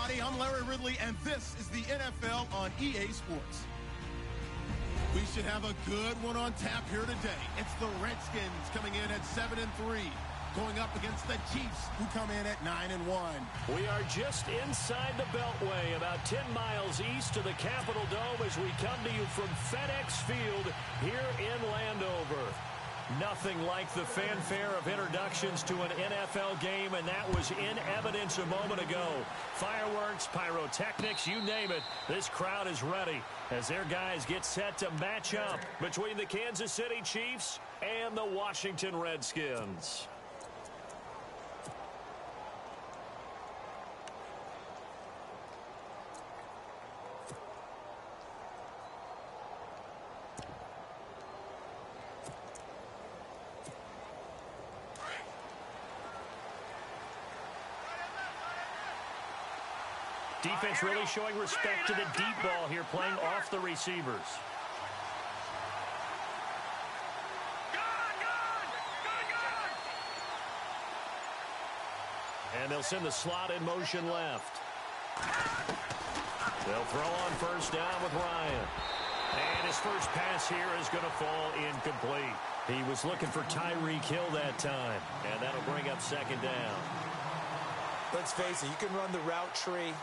everybody. I'm Larry Ridley, and this is the NFL on EA Sports. We should have a good one on tap here today. It's the Redskins coming in at 7-3, going up against the Chiefs, who come in at 9-1. We are just inside the Beltway, about 10 miles east of the Capitol Dome as we come to you from FedEx Field here in Landover. Nothing like the fanfare of introductions to an NFL game, and that was in evidence a moment ago. Fireworks, pyrotechnics, you name it. This crowd is ready as their guys get set to match up between the Kansas City Chiefs and the Washington Redskins. Defense really showing respect to the deep ball here, playing off the receivers. And they'll send the slot in motion left. They'll throw on first down with Ryan. And his first pass here is going to fall incomplete. He was looking for Tyreek Hill that time, and that'll bring up second down. Let's face it, you can run the route tree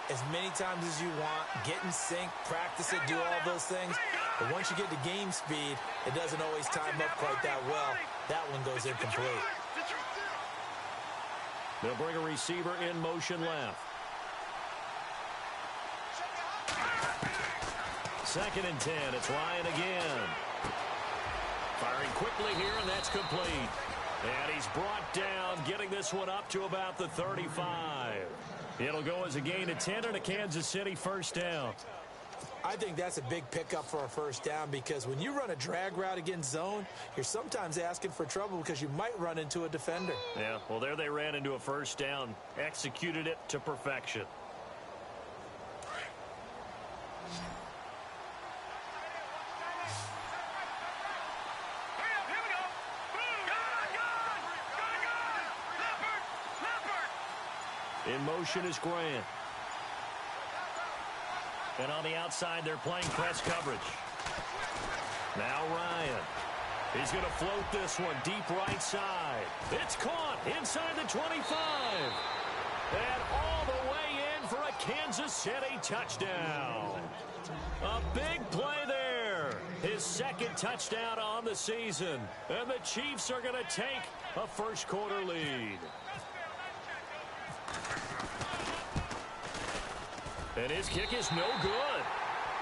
as many times as you want, get in sync, practice it, do all those things. But once you get to game speed, it doesn't always time up quite that well. That one goes incomplete. They'll bring a receiver in motion left. Second and 10. It's Ryan again. Firing quickly here, and that's complete. And he's brought down, getting this one up to about the 35. It'll go as a gain of 10 and a Kansas City first down. I think that's a big pickup for a first down, because when you run a drag route against zone, you're sometimes asking for trouble because you might run into a defender. Yeah, well, there they ran into a first down, executed it to perfection. In motion is Grant. And on the outside, they're playing press coverage. Now Ryan. He's going to float this one deep right side. It's caught inside the 25. And all the way in for a Kansas City touchdown. A big play there. His second touchdown on the season. And the Chiefs are going to take a first quarter lead. And his kick is no good.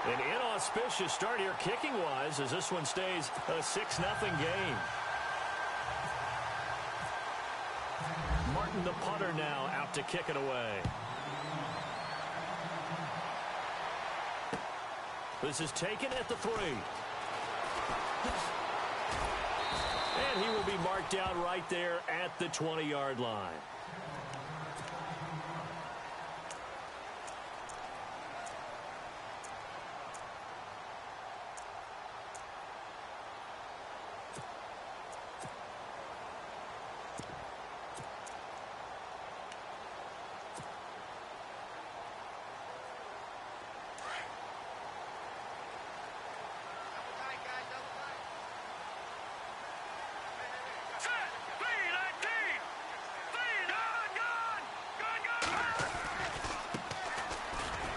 An inauspicious start here kicking-wise as this one stays a 6-0 game. Martin, the punter, now out to kick it away. This is taken at the 3. And he will be marked down right there at the 20-yard line.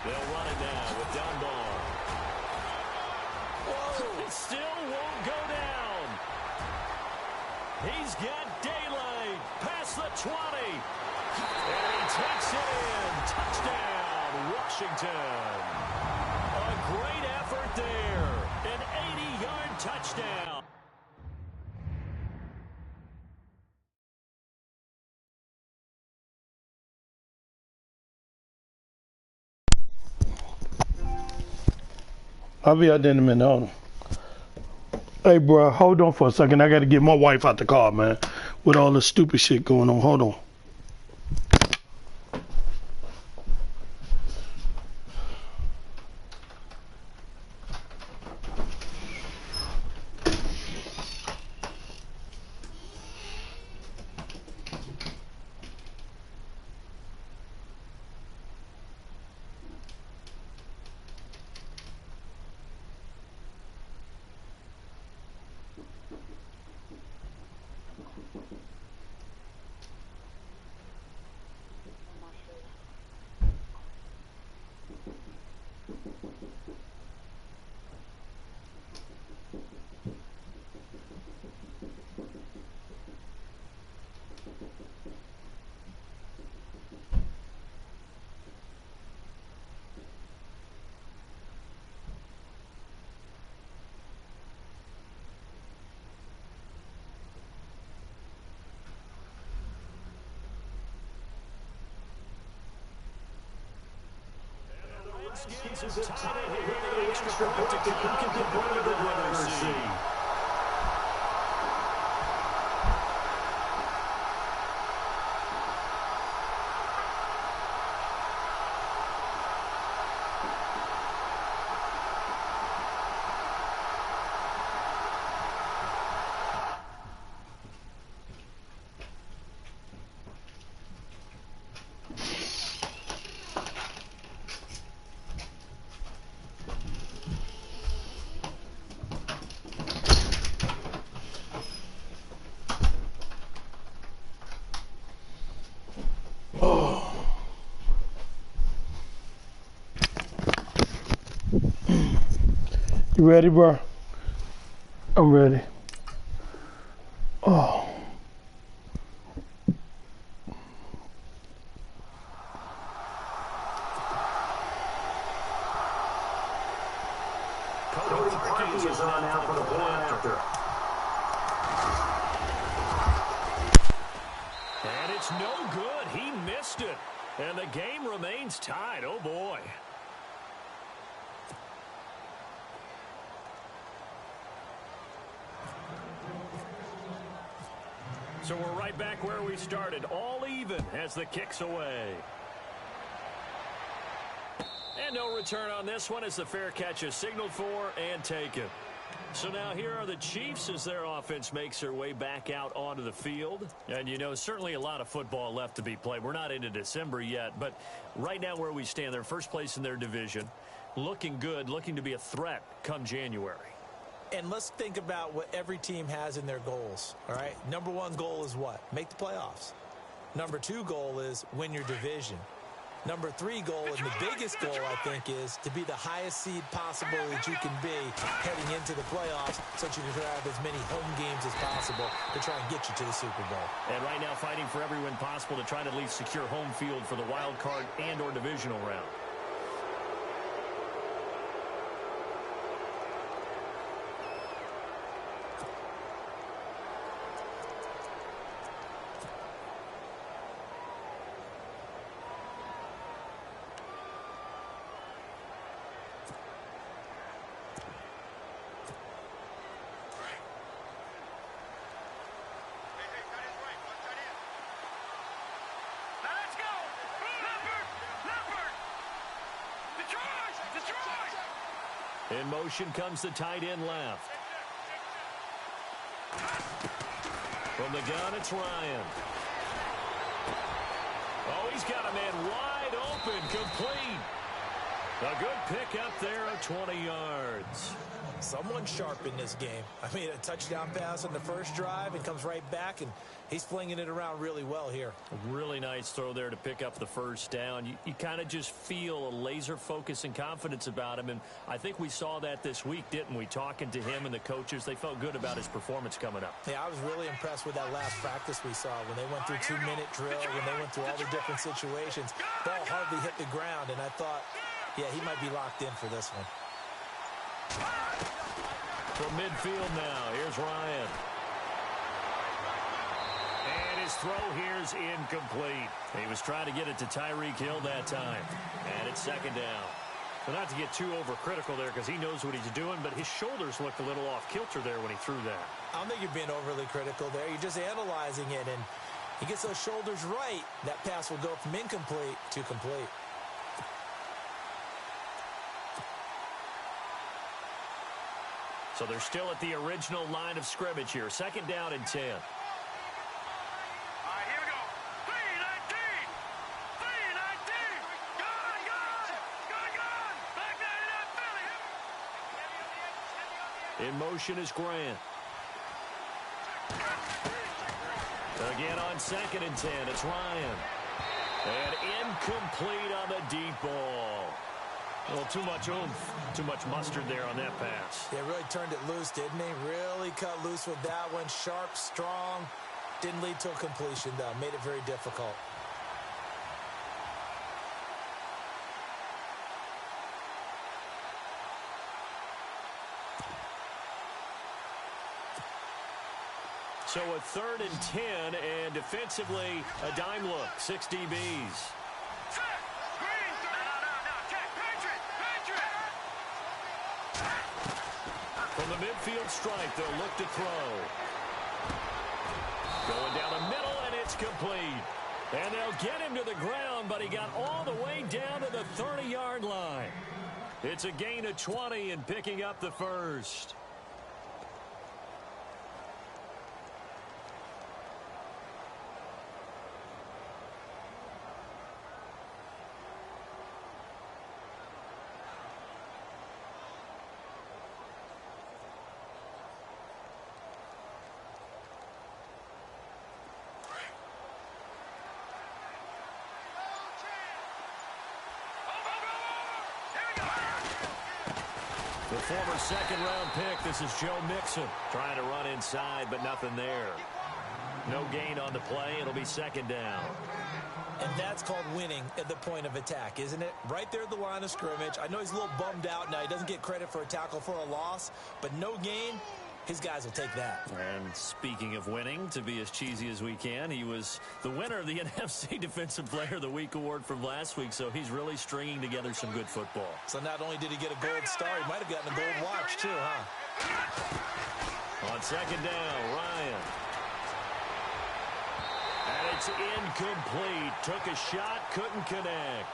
They'll run it now with Dunbar. Whoa. It still won't go down. He's got daylight past the 20. And he takes it in. Touchdown, Washington. A great effort there. An 80-yard touchdown. I'll be out there in a minute. Hold on. Hey, bro, hold on for a second. I got to get my wife out the car, man, with all the stupid shit going on. Hold on. Redskins have tied it here in the extra point to keep the winner seed. You ready, bro? I'm ready. Oh. Cody Parkey is on now for the point after. And it's no good. He missed it. And the game remains tied. Oh, boy. So we're right back where we started, all even as the kick's away. And no return on this one as the fair catch is signaled for and taken. So now here are the Chiefs as their offense makes their way back out onto the field. And, you know, certainly a lot of football left to be played. We're not into December yet, but right now where we stand, they're first place in their division, looking good, looking to be a threat come January. And let's think about what every team has in their goals, all right? Number one goal is what? Make the playoffs. Number two goal is win your division. Number three goal, and the biggest goal, I think, is to be the highest seed possible that you can be heading into the playoffs so that you can have as many home games as possible to try and get you to the Super Bowl. And right now fighting for every win possible to try to at least secure home field for the wild card and or divisional round. In motion comes the tight end left. From the gun, it's Ryan. Oh, he's got a man wide open, complete. A good pick up there of 20 yards. Someone sharp in this game. I mean, a touchdown pass on the first drive and comes right back, and he's flinging it around really well here. A really nice throw there to pick up the first down. You kind of just feel a laser focus and confidence about him, and I think we saw that this week, didn't we? Talking to him and the coaches, they felt good about his performance coming up. Yeah, I was really impressed with that last practice we saw when they went through 2-minute drill, when they went through all the different situations. Ball hardly hit the ground, and I thought, yeah, he might be locked in for this one. From midfield now, here's Ryan. And his throw here's incomplete. He was trying to get it to Tyreek Hill that time. And it's second down. But not to get too overcritical there because he knows what he's doing, but his shoulders looked a little off kilter there when he threw that. I don't think you're being overly critical there. You're just analyzing it, and he gets those shoulders right. That pass will go from incomplete to complete. So they're still at the original line of scrimmage here. Second down and 10. All right, here we go. 3-19. 3-19. Gone. Back there to that Philly. In motion is Grant. Again on second and 10. It's Ryan. And incomplete on the deep ball. A little too much oomph, too much mustard there on that pass. Yeah, really turned it loose, didn't he? Really cut loose with that one. Sharp, strong. Didn't lead to a completion, though. Made it very difficult. So a 3rd and 10, and defensively, a dime look. 6 DBs. From the midfield stripe, they'll look to throw. Going down the middle, and it's complete. And they'll get him to the ground, but he got all the way down to the 30-yard line. It's a gain of 20 and picking up the first. The former second-round pick, this is Joe Mixon, trying to run inside, but nothing there. No gain on the play. It'll be second down. And that's called winning at the point of attack, isn't it? Right there at the line of scrimmage. I know he's a little bummed out now. He doesn't get credit for a tackle for a loss, but no gain, his guys will take that. And speaking of winning, to be as cheesy as we can, he was the winner of the NFC Defensive Player of the Week award from last week, so he's really stringing together some good football. So not only did he get a gold star, he might have gotten a gold watch too, huh? On second down, Ryan. And it's incomplete. Took a shot, couldn't connect.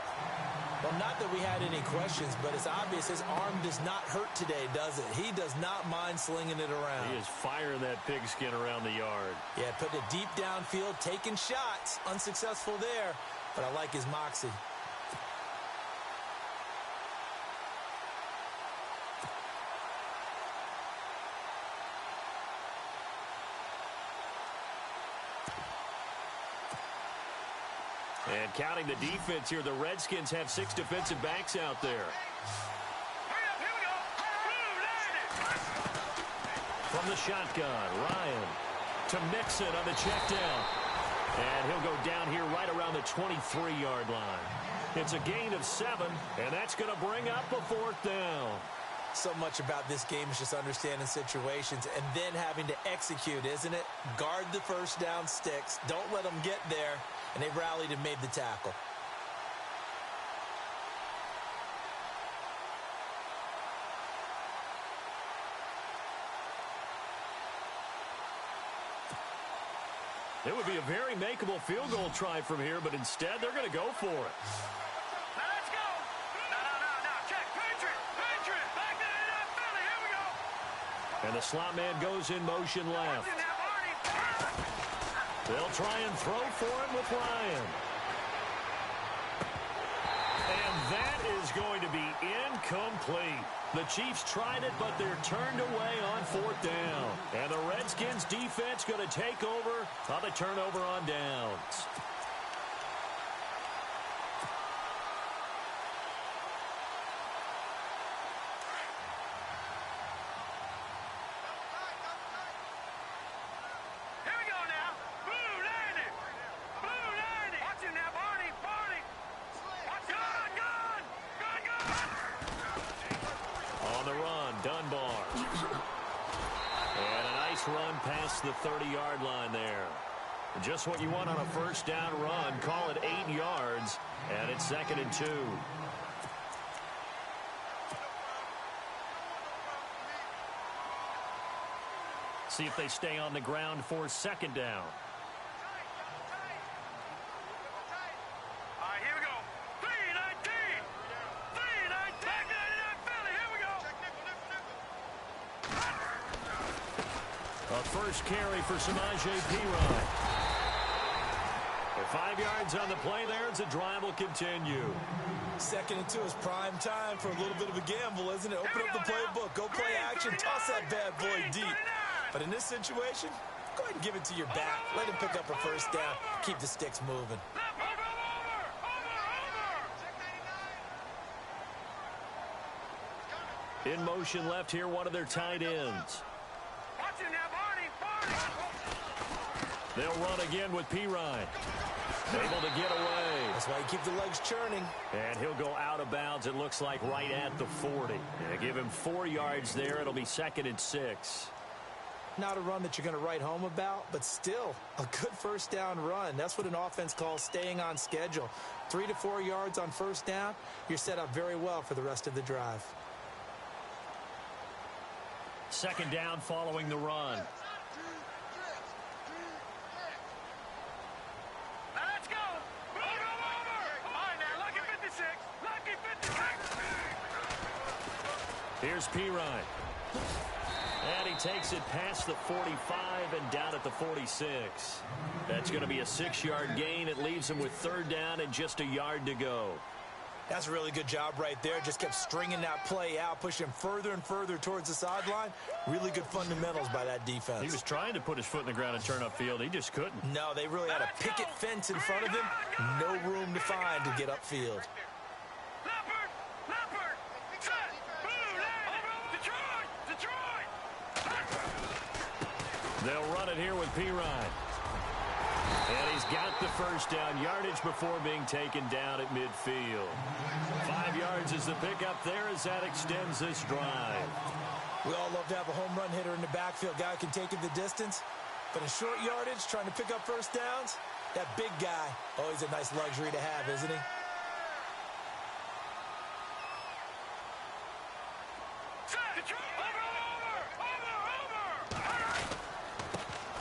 Well, not that we had any questions, but it's obvious his arm does not hurt today, does it? He does not mind slinging it around. He is firing that pigskin around the yard. Yeah, putting it deep downfield, taking shots. Unsuccessful there, but I like his moxie. And counting the defense here, the Redskins have 6 defensive backs out there. Hurry up, here we go. Blue 90. From the shotgun, Ryan to Mixon on the check down. And he'll go down here right around the 23-yard line. It's a gain of 7, and that's going to bring up a 4th down. So much about this game is just understanding situations and then having to execute, isn't it? Guard the first down sticks. Don't let them get there. And they rallied and made the tackle. It would be a very makeable field goal try from here, but instead they're going to go for it. Now let's go. No. Check. Patriot. Back to the Philly. Here we go. And the slot man goes in motion left. Watch it now, Barney. They'll try and throw for him with Ryan. And that is going to be incomplete. The Chiefs tried it, but they're turned away on 4th down. And the Redskins defense going to take over on the turnover on downs. Run past the 30-yard line there. Just what you want on a first down run. Call it 8 yards, and it's 2nd and 2. See if they stay on the ground for 2nd down. All right, here we go. 319. 319. Back to the Philly. Here we go. A first carry for Samaje Perine. 5 yards on the play there as the drive will continue. 2nd and 2 is prime time for a little bit of a gamble, isn't it? Open up the playbook, go play action, toss that bad boy deep. But in this situation, go ahead and give it to your back. Let him pick up a first down. Keep the sticks moving. In motion left here, one of their tight ends. Watch him now, Barney. They'll run again with Perine. Able to get away. That's why you keep the legs churning. And he'll go out of bounds, it looks like, right at the 40. And give him 4 yards there. It'll be 2nd and 6. Not a run that you're going to write home about, but still a good first down run. That's what an offense calls staying on schedule. 3 to 4 yards on first down, you're set up very well for the rest of the drive. second down following the run. Now let's go. Move over. All right, now, lucky 56. Lucky 56. Here's Pirine. And he takes it past the 45 and down at the 46. That's going to be a 6-yard gain. It leaves him with third down and just a yard to go. That's a really good job right there. Just kept stringing that play out, pushing him further and further towards the sideline. Really good fundamentals by that defense. He was trying to put his foot in the ground and turn upfield. He just couldn't. No, they really had a picket fence in front of him. No room to find to get upfield. Leopard, set, blue, Detroit. They'll run it here with Pirine. And he's got the first down yardage before being taken down at midfield. 5 yards is the pickup there as that extends this drive. We all love to have a home run hitter in the backfield. Guy who can take it the distance. But in short yardage, trying to pick up first downs, that big guy, always a nice luxury to have, isn't he?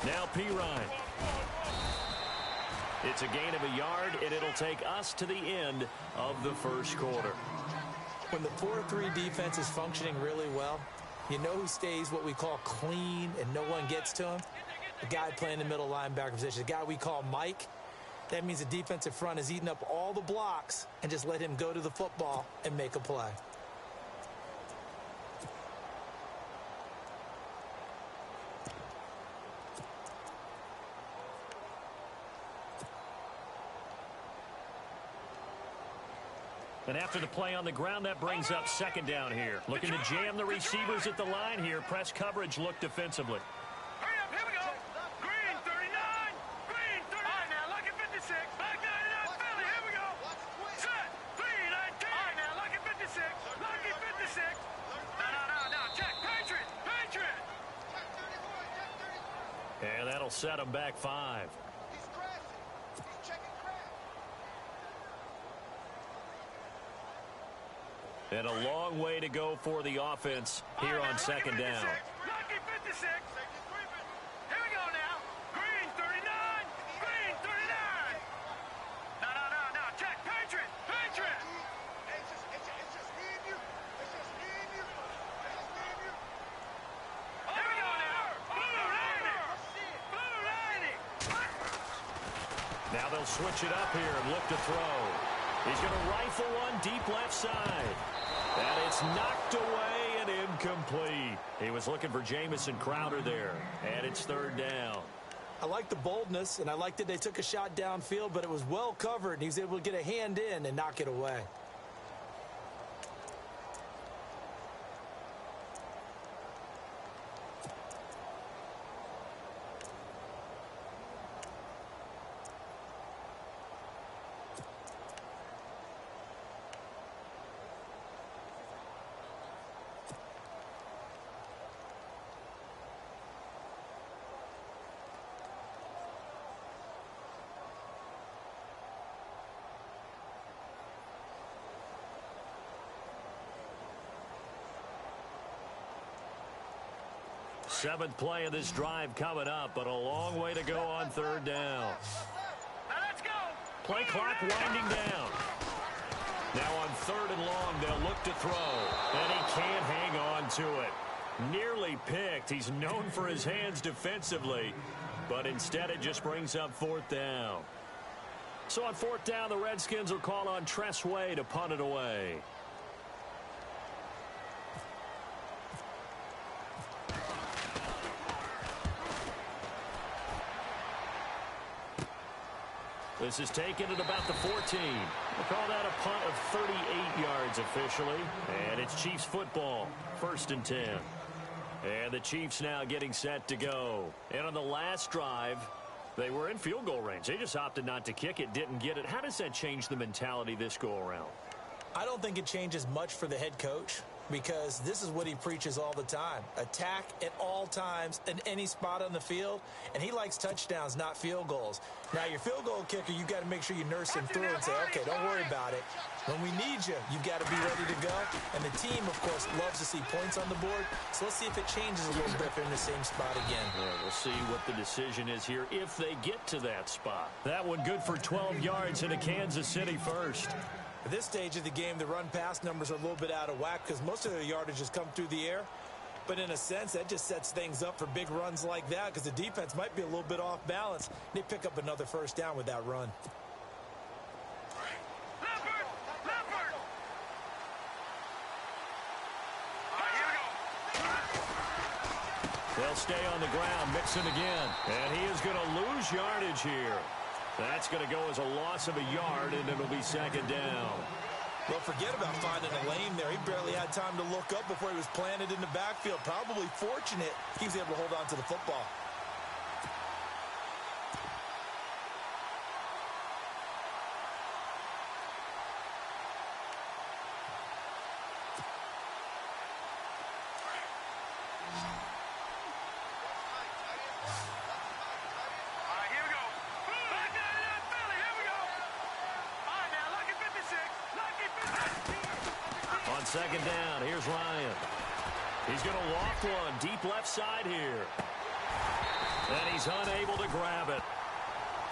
Now Pirine. It's a gain of a yard, and it'll take us to the end of the first quarter. When the 4-3 defense is functioning really well, you know who stays what we call clean and no one gets to him? The guy playing the middle linebacker position, the guy we call Mike. That means the defensive front has eaten up all the blocks and just let him go to the football and make a play. And after the play on the ground, that brings up second down here. Looking to jam the receivers at the line here. Press coverage look defensively. Hurry up, here we go. Green, 39. Green, 39. All right, now, lucky 56. Back 99, Philly, here we go. Set, 3, 19. All right, now, lucky 56. Lucky 56. No, check, Patriot. And that'll set him back 5. And a long way to go for the offense here on second down. Lucky 56. Here we go now. Green, 39. Green, 39. No. Check, Patriot. It's just me and you. Here we go now. Blue lining. Now they'll switch it up here and look to throw. He's going to rifle one deep left side. And it's knocked away and incomplete. He was looking for Jamison Crowder there. And it's third down. I like the boldness, and I like that they took a shot downfield, but it was well covered, and he was able to get a hand in and knock it away. Seventh play of this drive coming up, but a long way to go on third down. Now let's go. Play clock winding down. Now on third and long, they'll look to throw. And he can't hang on to it. Nearly picked. He's known for his hands defensively, but instead it just brings up fourth down. So on fourth down, the Redskins will call on Tress Way to punt it away. This is taken at about the 14. We'll call that a punt of 38 yards officially. And it's Chiefs football, 1st and 10. And the Chiefs now getting set to go. And on the last drive, they were in field goal range. They just opted not to kick it, didn't get it. How does that change the mentality this go around? I don't think it changes much for the head coach. because this is what he preaches all the time. Attack at all times in any spot on the field, and he likes touchdowns, not field goals. Now, your field goal kicker, you've got to make sure you nurse him through and say, okay, don't worry about it. When we need you, you've got to be ready to go. And the team, of course, loves to see points on the board. So let's see if it changes a little bit if they're in the same spot again. Yeah, we'll see what the decision is here if they get to that spot. That one good for 12 yards into Kansas City first. At this stage of the game, the run-pass numbers are a little bit out of whack because most of their yardage has come through the air. But in a sense, that just sets things up for big runs like that because the defense might be a little bit off balance. They pick up another first down with that run. They'll stay on the ground, Mixon again. And he is going to lose yardage here. That's going to go as a loss of a yard, and it'll be second down. Well, forget about finding a lane there. He barely had time to look up before he was planted in the backfield. Probably fortunate he was able to hold on to the football. Second down, here's Ryan. He's going to walk one deep left side here. And he's unable to grab it.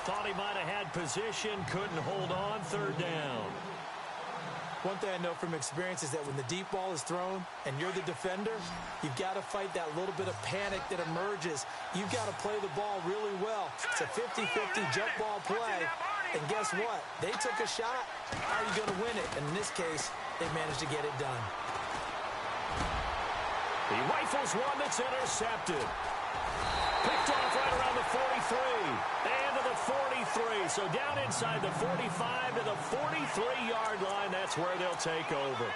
Thought he might have had position, couldn't hold on, third down. One thing I know from experience is that when the deep ball is thrown and you're the defender, you've got to fight that little bit of panic that emerges. You've got to play the ball really well. It's a 50-50 jump ball play. And guess what? They took a shot. How are you going to win it? And in this case, they managed to get it done. He rifles one that's intercepted. Picked off right around the 43. And to the 43. So down inside the 45 to the 43-yard line. That's where they'll take over.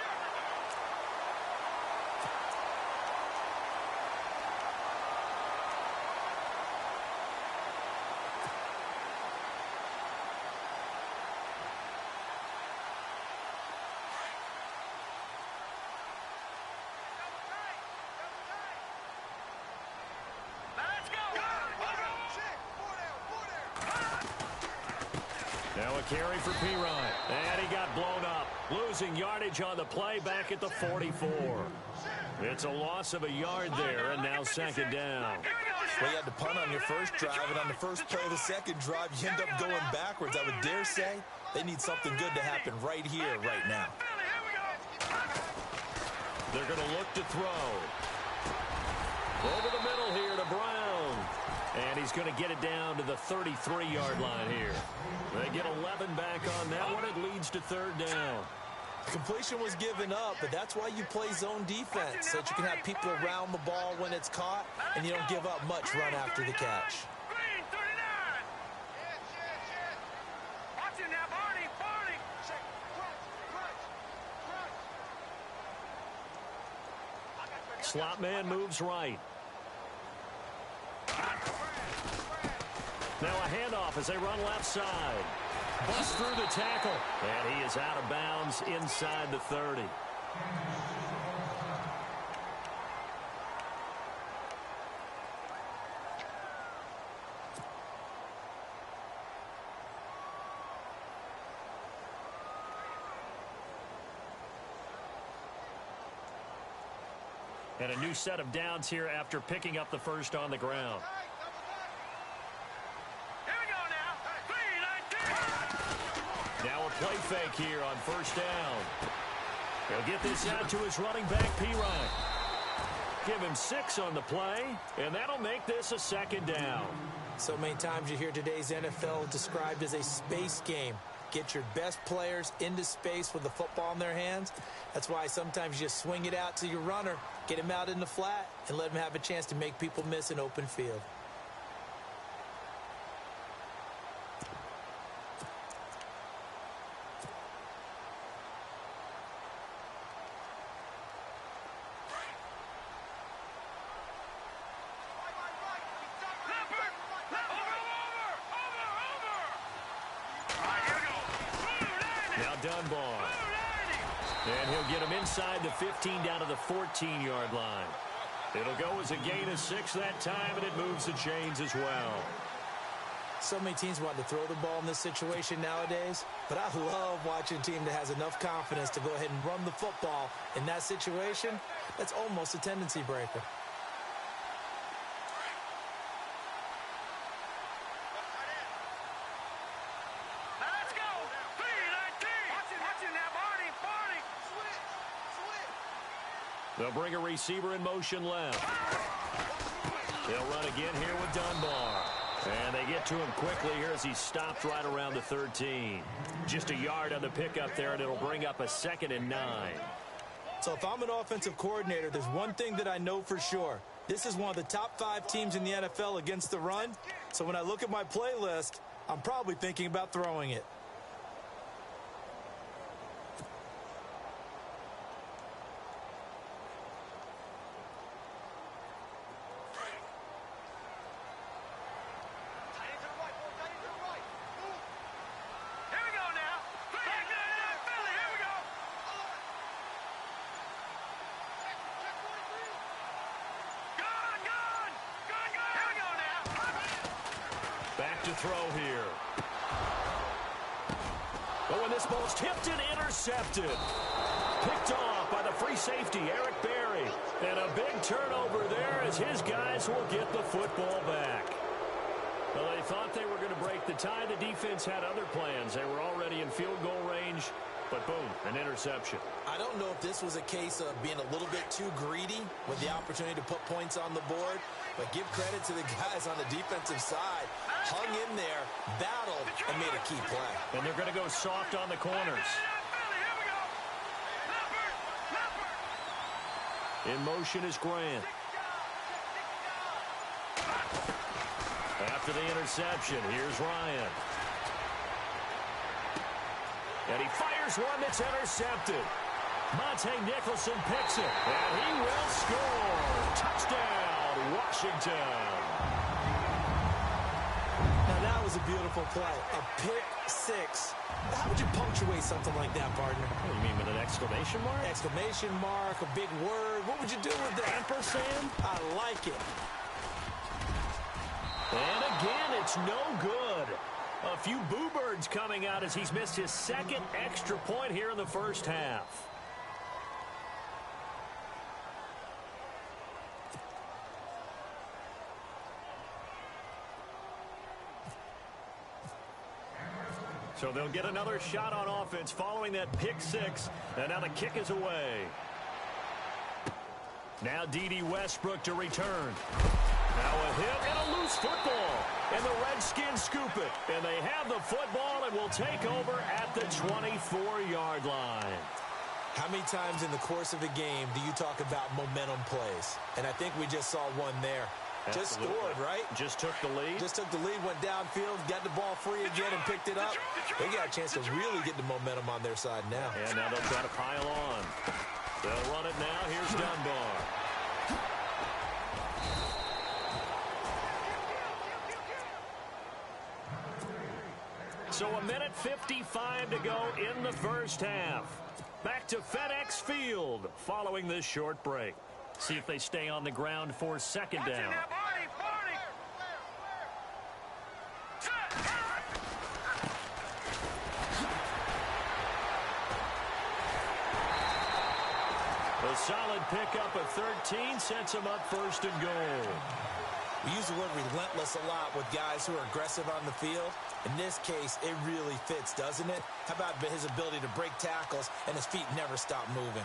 Now a carry for P-Ryan. And he got blown up. Losing yardage on the play back at the 44. It's a loss of a yard there, and now second down. Well, you had to punt on your first drive, and on the first play of the second drive, you end up going backwards. I would dare say they need something good to happen right here, right now. They're going to look to throw. Over the middle here to Brown. And he's going to get it down to the 33-yard line here. They get 11 back on that one. It leads to third down. Completion was given up, but that's why you play zone defense, so that you can have people around the ball when it's caught, and you don't give up much run after the catch. Slot man moves right. Now a handoff as they run left side. Bust through the tackle. And he is out of bounds inside the 30. And a new set of downs here after picking up the first on the ground. Now a play fake here on first down. He'll get this out to his running back, P-Ryan. Give him 6 on the play, and that'll make this a second down. So many times you hear today's NFL described as a space game. Get your best players into space with the football in their hands. That's why sometimes you just swing it out to your runner, get him out in the flat, and let him have a chance to make people miss an open field. And he'll get him inside the 15 down to the 14-yard line. It'll go as a gain of 6 that time, and it moves the chains as well. So many teams want to throw the ball in this situation nowadays, but I love watching a team that has enough confidence to go ahead and run the football in that situation. That's almost a tendency breaker. Now let's go. 3-19. Watching now, Barney. They'll bring a receiver in motion left. They'll run again here with Dunbar. And they get to him quickly here as he stopped right around the 13. Just a yard on the pickup there, and it'll bring up a 2nd and 9. So if I'm an offensive coordinator, there's one thing that I know for sure. This is one of the top 5 teams in the NFL against the run. So when I look at my playlist, I'm probably thinking about throwing it. Back to throw here. Oh, and this ball's tipped and intercepted. Picked off by the free safety, Eric Berry. And a big turnover there as his guys will get the football back. Well, they thought they were going to break the tie. The defense had other plans. They were already in field goal range, but boom, an interception. I don't know if this was a case of being a little bit too greedy with the opportunity to put points on the board, but give credit to the guys on the defensive side. Hung in there, battled, and made a key play. And they're going to go soft on the corners. In motion is Grant. After the interception, here's Ryan. And he fires one that's intercepted. Monte Nicholson picks it, and he will score. Touchdown, Washington. Now that was a beautiful play. A pick 6. How would you punctuate something like that, partner? What do you mean, with an exclamation mark? Exclamation mark, a big word. What would you do with that? Ampersand? I like it. And again, it's no good. A few boo birds coming out as he's missed his 2nd extra point here in the first half. So they'll get another shot on offense following that pick 6. And now the kick is away. Now D.D. Westbrook to return. Now a hit and a loose football. And the Redskins scoop it. And they have the football and will take over at the 24-yard line. How many times in the course of a game do you talk about momentum plays? And I think we just saw one there. Just scored, right? Just took the lead. Just took the lead, went downfield, got the ball free again, and picked it up. They got a chance to really get the momentum on their side now. And now they'll try to pile on. They'll run it now. Here's Dunbar. So a minute 55 to go in the first half. Back to FedEx Field following this short break. See if they stay on the ground for 2nd down. A solid pickup of 13 sets him up 1st and goal. We use the word relentless a lot with guys who are aggressive on the field. In this case, it really fits, doesn't it? How about his ability to break tackles and his feet never stop moving?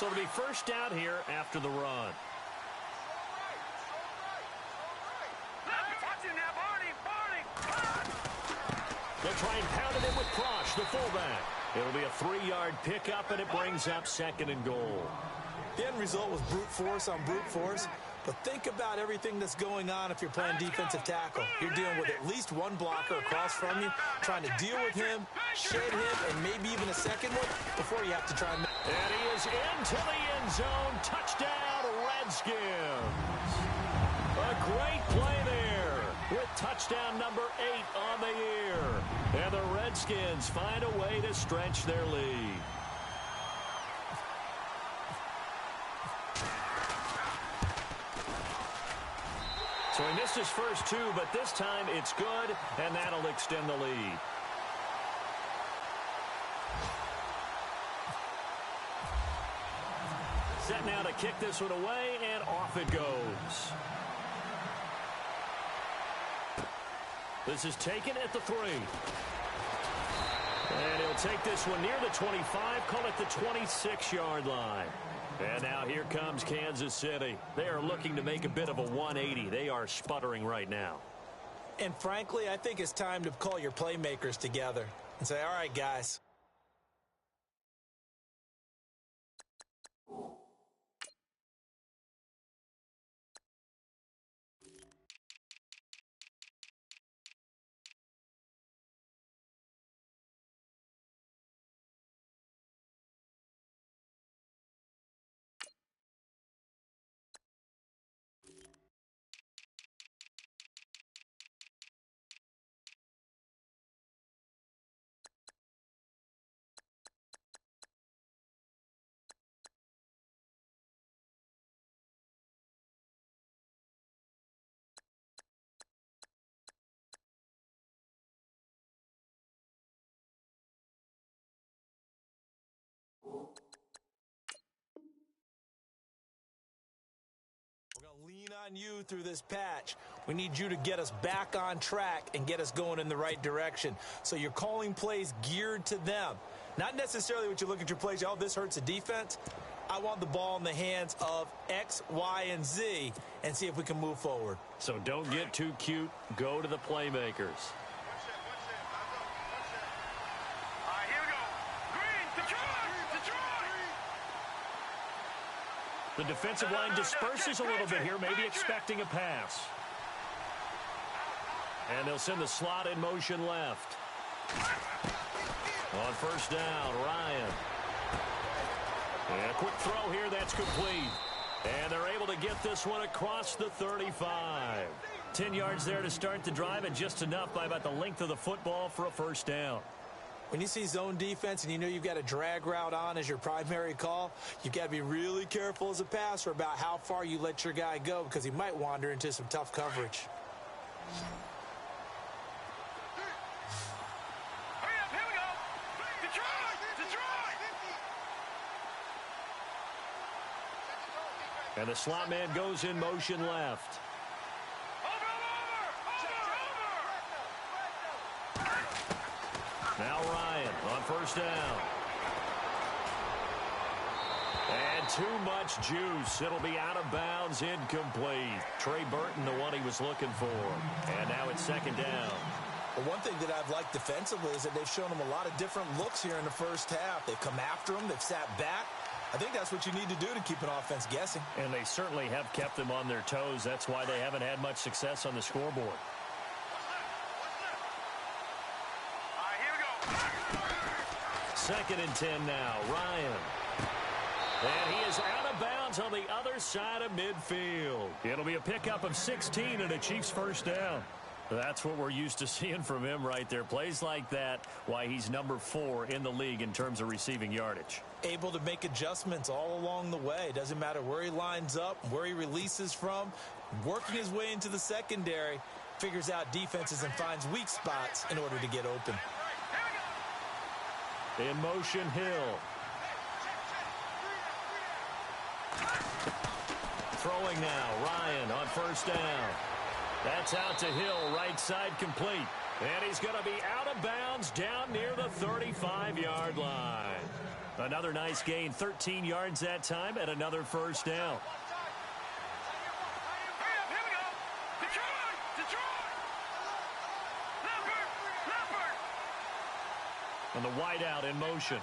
So it'll be 1st down here after the run. They'll try and pound it in with Prosh, the fullback. It'll be a 3-yard pickup, and it brings up 2nd and goal. The end result was brute force on brute force. But think about everything that's going on if you're playing defensive tackle. You're dealing with at least one blocker across from you, trying to deal with him, shed him, and maybe even a second one before you have to try and... And he is into the end zone. Touchdown, Redskins. A great play there with touchdown number 8 on the year. And the Redskins find a way to stretch their lead. So he missed his first two, but this time it's good, and that'll extend the lead. Set now to kick this one away, and off it goes. This is taken at the 3. And he'll take this one near the 25, call it the 26-yard line. And now here comes Kansas City. They are looking to make a bit of a 180. They are sputtering right now. And frankly, I think it's time to call your playmakers together and say, all right, guys. We're going to lean on you through this patch. We need you to get us back on track and get us going in the right direction. So you're calling plays geared to them. Not necessarily what you look at your plays, oh, this hurts the defense. I want the ball in the hands of X, Y, and Z and see if we can move forward. So don't get too cute. Go to the playmakers. The defensive line disperses a little bit here, maybe expecting a pass. And they'll send the slot in motion left. On first down, Ryan. And a quick throw here, that's complete. And they're able to get this one across the 35. 10 yards there to start the drive, and just enough by about the length of the football for a first down. When you see zone defense and you know you've got a drag route on as your primary call, you've got to be really careful as a passer about how far you let your guy go because he might wander into some tough coverage. And the slot man goes in motion left. Now Ryan on first down. And too much juice. It'll be out of bounds, incomplete. Trey Burton, the one he was looking for. And now it's second down. Well, one thing that I've liked defensively is that they've shown him a lot of different looks here in the first half. They've come after him. They've sat back. I think that's what you need to do to keep an offense guessing. And they certainly have kept them on their toes. That's why they haven't had much success on the scoreboard. Second and 10 now, Ryan. And he is out of bounds on the other side of midfield. It'll be a pickup of 16 and a Chiefs first down. That's what we're used to seeing from him right there. Plays like that, why he's number 4 in the league in terms of receiving yardage. Able to make adjustments all along the way. Doesn't matter where he lines up, where he releases from. Working his way into the secondary, figures out defenses and finds weak spots in order to get open. In motion, Hill. Throwing now, Ryan on first down. That's out to Hill, right side complete. And he's going to be out of bounds down near the 35-yard line. Another nice gain, 13 yards that time, and another first down. And the wideout in motion.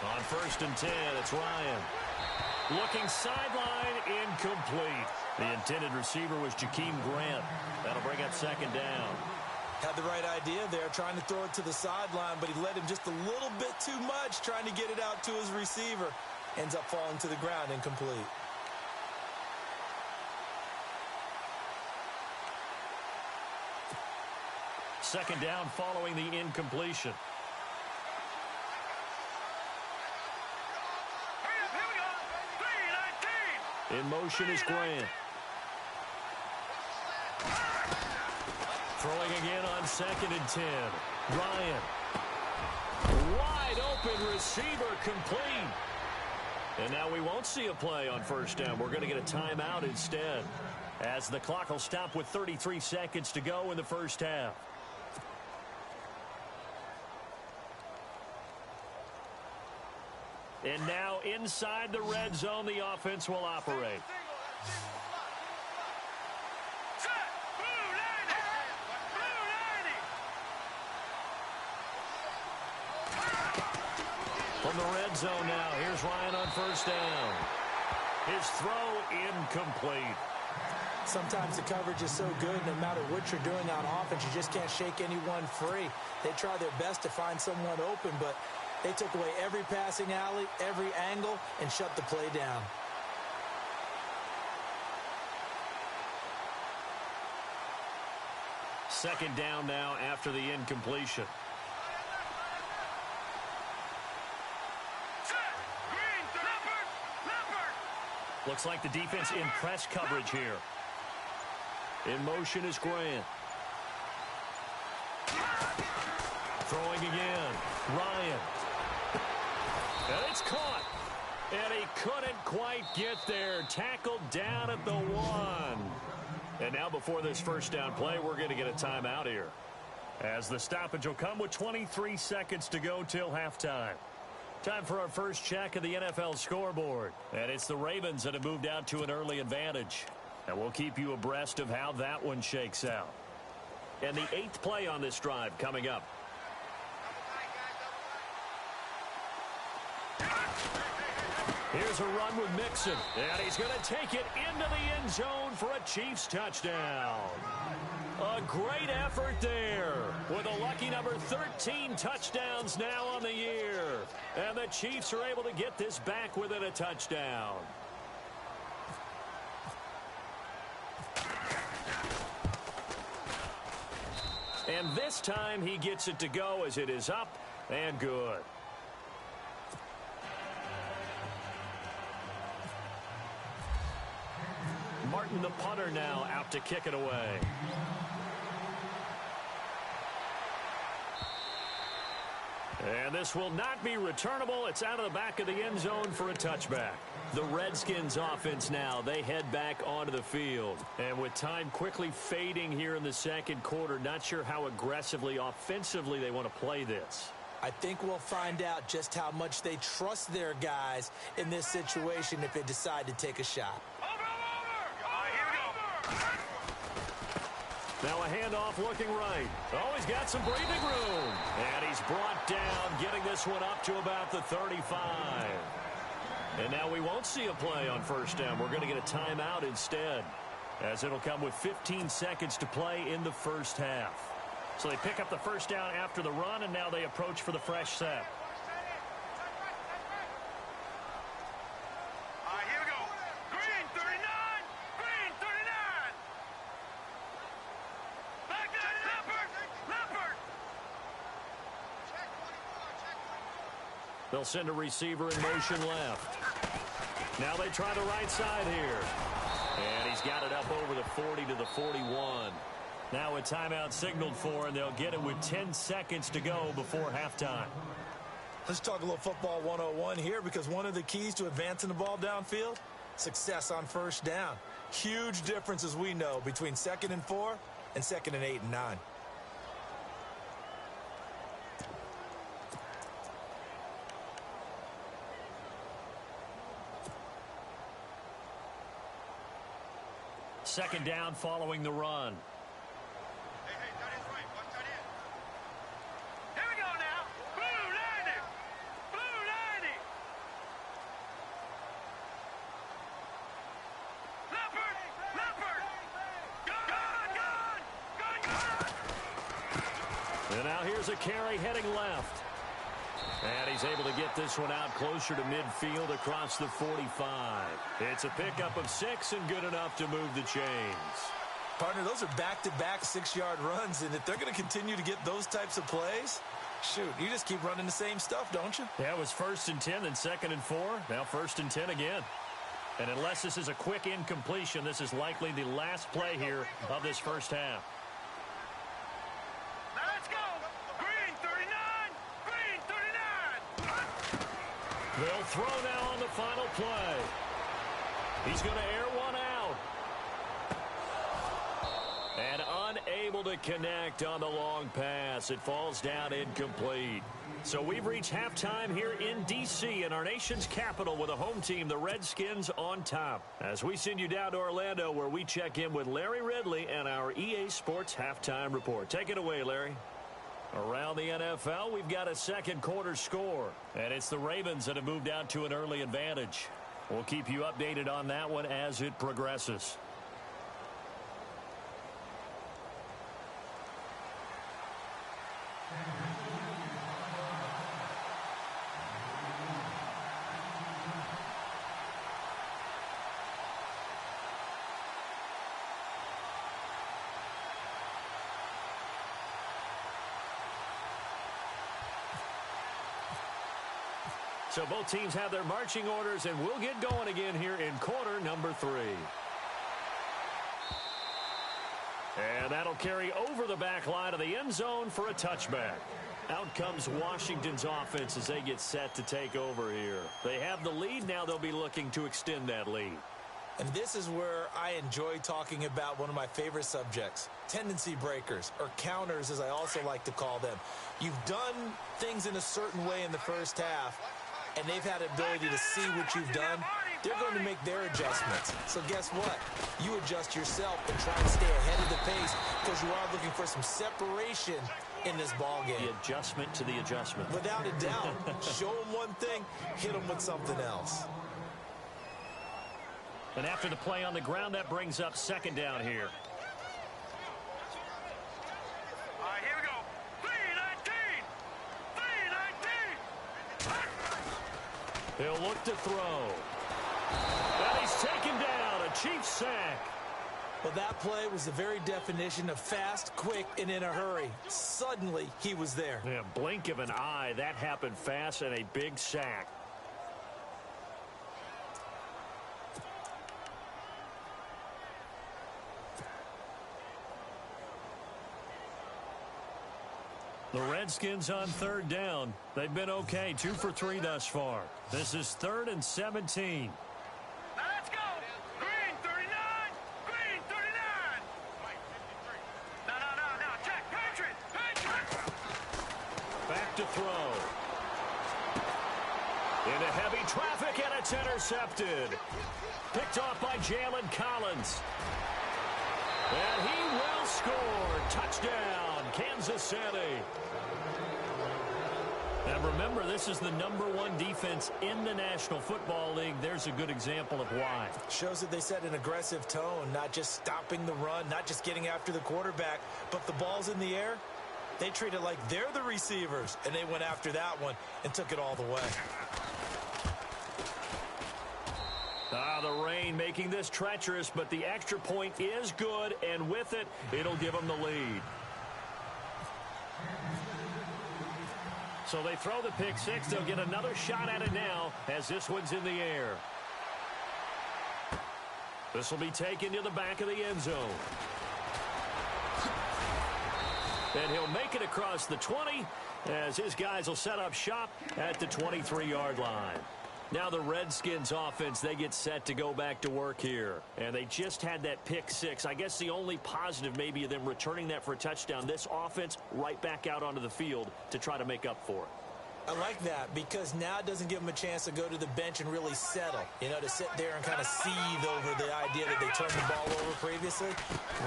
On first and 10, it's Ryan. Looking sideline, incomplete. The intended receiver was Jakeem Grant. That'll bring up second down. Had the right idea there, trying to throw it to the sideline, but he led him just a little bit too much, trying to get it out to his receiver. Ends up falling to the ground, incomplete. Second down following the incompletion. Here we go. 3-19. In motion is Grant. Throwing again on 2nd and 10. Ryan. Wide open receiver complete. And now we won't see a play on first down. We're going to get a timeout instead, as the clock will stop with 33 seconds to go in the first half. And now inside the red zone, the offense will operate. Set. Blue 90. Blue 90. From the red zone now, here's Ryan on first down. His throw incomplete. Sometimes the coverage is so good, no matter what you're doing on offense, you just can't shake anyone free. They try their best to find someone open, but they took away every passing alley, every angle, and shut the play down. Second down now after the incompletion. Set. Green. Leopard. Looks like the defense in press coverage here. In motion is Grant. Throwing again. Ryan. And it's caught. And he couldn't quite get there. Tackled down at the 1. And now before this first down play, we're going to get a timeout here, as the stoppage will come with 23 seconds to go till halftime. Time for our first check of the NFL scoreboard. And it's the Ravens that have moved out to an early advantage. And we'll keep you abreast of how that one shakes out. And the 8th play on this drive coming up. Here's a run with Mixon, and he's going to take it into the end zone for a Chiefs touchdown. A great effort there, with a lucky number 13 touchdowns now on the year. And the Chiefs are able to get this back within a touchdown. And this time he gets it to go, as it is up and good. Martin, the punter, now out to kick it away. And this will not be returnable. It's out of the back of the end zone for a touchback. The Redskins offense now, they head back onto the field. And with time quickly fading here in the second quarter, not sure how aggressively, offensively they want to play this. I think we'll find out just how much they trust their guys in this situation if they decide to take a shot. Now a handoff looking right. Oh, he's got some breathing room. And he's brought down, getting this one up to about the 35. And now we won't see a play on first down. We're going to get a timeout instead, as it'll come with 15 seconds to play in the first half. So they pick up the first down after the run, and now they approach for the fresh set. Here we go. Green 39. Green 39. Back there, Leopard. Leopard. They'll send a receiver in motion left. Now they try the right side here. And he's got it up over the 40 to the 41. Now a timeout signaled for, and they'll get it with 10 seconds to go before halftime. Let's talk a little football 101 here, because one of the keys to advancing the ball downfield, success on first down. Huge difference, as we know, between 2nd and 4 and 2nd and 8 and 9. Second down following the run. Here we go now. Blue 90. Blue 90. Leopard. Leopard. Gun. And now here's a carry heading left. And he's able to get this one out closer to midfield across the 45. It's a pickup of 6 and good enough to move the chains. Partner, those are back-to-back 6-yard runs, and if they're going to continue to get those types of plays, shoot, you just keep running the same stuff, don't you? Yeah, it was 1st and 10, then 2nd and 4. Now 1st and 10 again. And unless this is a quick incompletion, this is likely the last play here of this first half. Now let's go. Green 39. Green 39. They'll throw now on the final play. He's going to air one out. And unable to connect on the long pass. It falls down incomplete. So we've reached halftime here in D.C. in our nation's capital with a home team, the Redskins, on top. As we send you down to Orlando where we check in with Larry Ridley and our EA Sports Halftime Report. Take it away, Larry. Around the NFL, we've got a second quarter score. And it's the Ravens that have moved out to an early advantage. We'll keep you updated on that one as it progresses. So both teams have their marching orders, and we'll get going again here in quarter number 3. And that'll carry over the back line of the end zone for a touchback. Out comes Washington's offense as they get set to take over here. They have the lead. Now they'll be looking to extend that lead. And this is where I enjoy talking about one of my favorite subjects, tendency breakers, or counters as I also like to call them. You've done things in a certain way in the first half, and they've had the ability to see what you've done. They're going to make their adjustments. So guess what? You adjust yourself and try and stay ahead of the pace because you are looking for some separation in this ball game. The adjustment to the adjustment. Without a doubt. Show them one thing, hit them with something else. And after the play on the ground, that brings up second down here. All right, here we go. 319. 319. He'll look to throw. And he's taken down. A Chiefs sack. Well, that play was the very definition of fast, quick, and in a hurry. Suddenly, he was there. Yeah, blink of an eye. That happened fast and a big sack. The Redskins on third down. They've been okay, 2 for 3 thus far. This is 3rd and 17. Now let's go. Green 39. Green 39. No. Check. Patriot. Back to throw. Into heavy traffic, and it's intercepted. Picked off by Jalen Collins. And he will score. Touchdown, Kansas City. And remember, this is the #1 defense in the National Football League. There's a good example of why. Shows that they set an aggressive tone, not just stopping the run, not just getting after the quarterback, but the ball's in the air. They treat it like they're the receivers, and they went after that one and took it all the way. The rain making this treacherous, but the extra point is good, and with it, it'll give them the lead. So they throw the pick six. They'll get another shot at it now as this one's in the air. This will be taken to the back of the end zone. And he'll make it across the 20 as his guys will set up shop at the 23-yard line. Now the Redskins offense, they get set to go back to work here. And they just had that pick six. I guess the only positive maybe of them returning that for a touchdown. This offense right back out onto the field to try to make up for it. I like that because now it doesn't give them a chance to go to the bench and really settle. You know, to sit there and kind of seethe over the idea that they turned the ball over previously.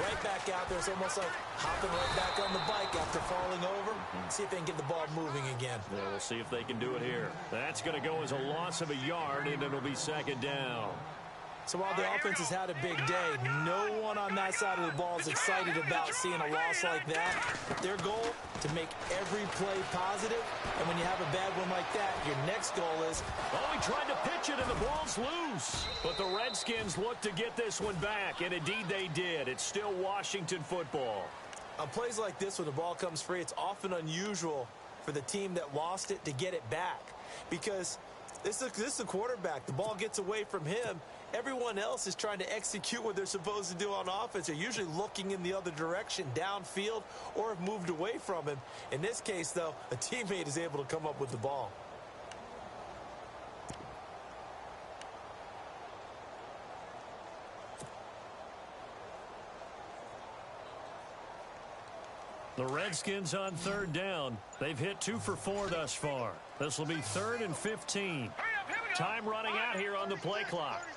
Right back out there. It's almost like hopping right back on the bike after falling over. See if they can get the ball moving again. Yeah, we'll see if they can do it here. That's going to go as a loss of a yard, and it'll be second down. So while the offense has had a big day, no one on that side of the ball is excited about seeing a loss like that. Their goal, to make every play positive, and when you have a bad one like that, your next goal is... Oh, he tried to pitch it, and the ball's loose. But the Redskins look to get this one back, and indeed they did. It's still Washington football. On plays like this, when the ball comes free, it's often unusual for the team that lost it to get it back. Because this is the quarterback. The ball gets away from him. Everyone else is trying to execute what they're supposed to do on offense. They're usually looking in the other direction, downfield, or have moved away from him. In this case, though, a teammate is able to come up with the ball. The Redskins on third down. They've hit 2 for 4 thus far. This will be 3rd and 15. Time running out here on the play clock.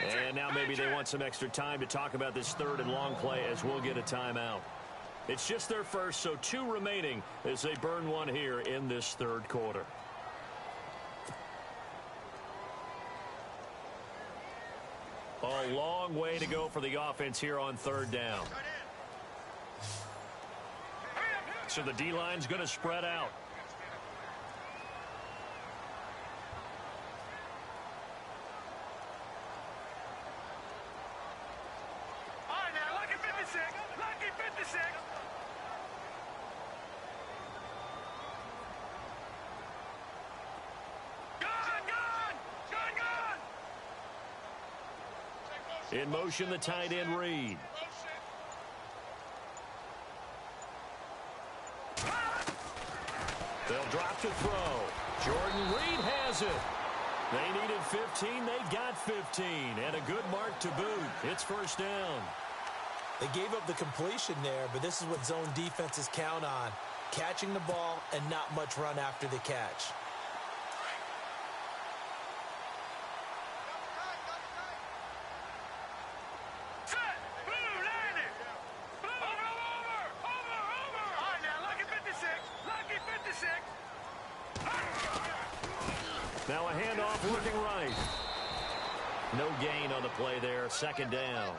And now maybe they want some extra time to talk about this 3rd and long play as we'll get a timeout. It's just their first, so 2 remaining as they burn one here in this 3rd quarter. A long way to go for the offense here on 3rd down. So the D-line's going to spread out. All right, now, lucky 56. Lucky 56. Gun. In motion, the tight end Reed. They'll drop to throw. Jordan Reed has it. They needed 15. They got 15. And a good mark to boot. It's first down. They gave up the completion there, but this is what zone defenses count on. Catching the ball and not much run after the catch. Set. Blue, landing. Blue. Over. All right, now, lucky 56. Lucky 56. Now a handoff working right. No gain on the play there. Second down.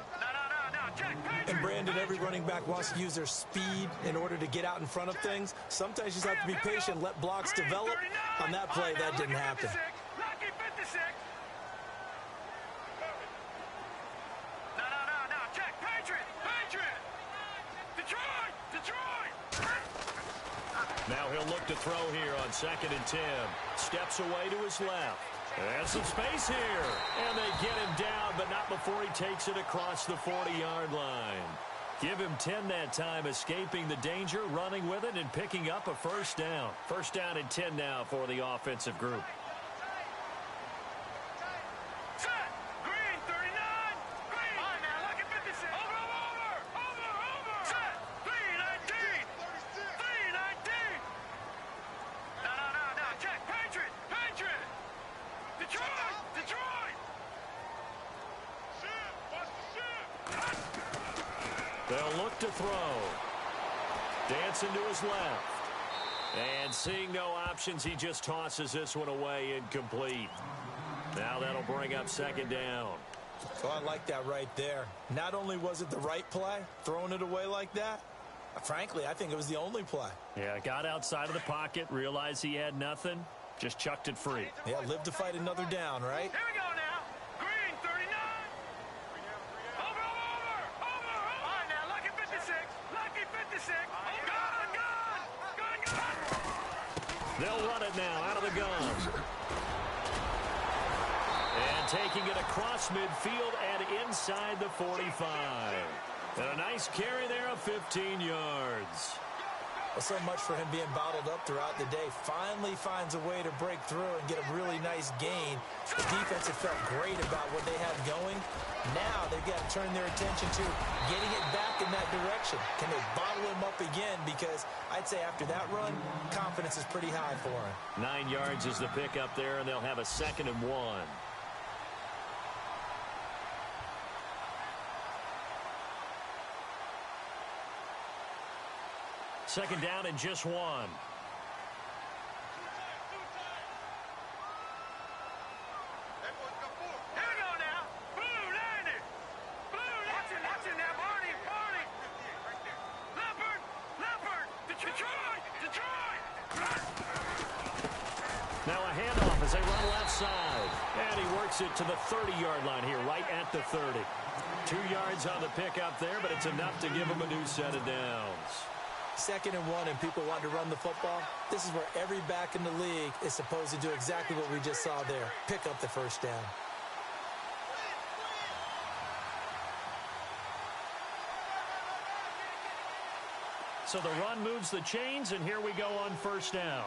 And Brandon, every running back wants to use their speed in order to get out in front of things. Sometimes you just have to be patient, let blocks develop. On that play, that didn't happen. Lucky 56. No. Check. Patriot. Detroit. Now he'll look to throw here on 2nd and 10. Steps away to his left. And some space here. And they get him down, but not before he takes it across the 40-yard line. Give him 10 that time, escaping the danger, running with it, and picking up a first down. First down and 10 now for the offensive group. Set. Green, 39. Green. All right, now, lucky 56. Over. Set. 319. 319. No. Check. Patriot. Detroit. They'll look to throw. Dancing to his left. And seeing no options, he just tosses this one away, incomplete. Now that'll bring up 2nd down. Oh, I like that right there. Not only was it the right play, throwing it away like that, frankly, I think it was the only play. Yeah, got outside of the pocket, realized he had nothing, just chucked it free. Yeah, live to fight another down, right? Here we go now. Green, 39. Over. All right, now, lucky 56. Lucky 56. Gun. They'll run it now out of the gun. And taking it across midfield and inside the 45. And a nice carry there of 15 yards. Well, so much for him being bottled up throughout the day. Finally finds a way to break through and get a really nice gain. The defense had felt great about what they had going. Now they've got to turn their attention to getting it back in that direction. Can they bottle him up again? Because I'd say after that run, confidence is pretty high for him. 9 yards is the pickup there, and they'll have a 2nd and 1. Second down and just 1. left side. And he works it to the 30-yard line here, right at the 30. 2 yards on the pickup there, but it's enough to give him a new set of downs. 2nd and 1 and people want to run the football. This is where every back in the league is supposed to do exactly what we just saw there. Pick up the first down. So the run moves the chains, and here we go on first down.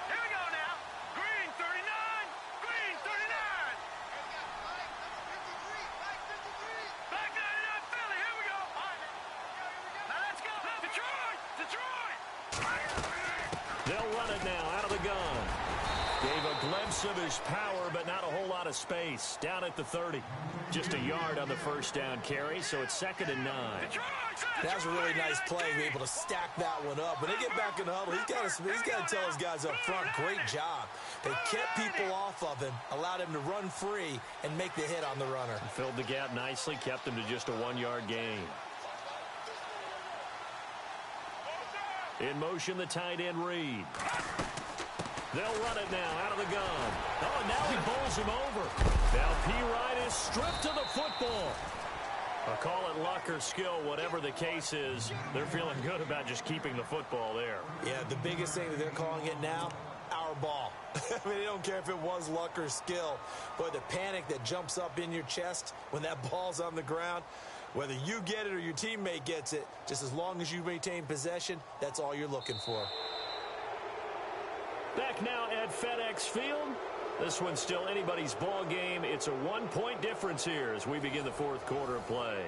Here we go now. Green 39. Green 39. Black 99 Philly. Here we go. Now let's go. Detroit. Detroit. They'll run it now out of the gun. Gave a glimpse of his power, but not a whole lot of space. Down at the 30. Just a yard on the first down carry, so it's 2nd and 9. That was a really nice play, be able to stack that one up. When they get back in the huddle, he's got to tell his guys up front, great job. They kept people off of him, allowed him to run free, and make the hit on the runner. Filled the gap nicely, kept him to just a 1-yard gain. In motion, the tight end Reed. They'll run it now out of the gun. Oh, and now he bowls him over. Now P. is stripped to the football. I'll call it luck or skill, whatever the case is. They're feeling good about just keeping the football there. Yeah, the biggest thing that they're calling it now, our ball. I mean, they don't care if it was luck or skill. Boy, the panic that jumps up in your chest when that ball's on the ground, whether you get it or your teammate gets it, just as long as you maintain possession, that's all you're looking for. Back now at FedEx Field. This one's still anybody's ball game. It's a 1-point difference here as we begin the 4th quarter of play.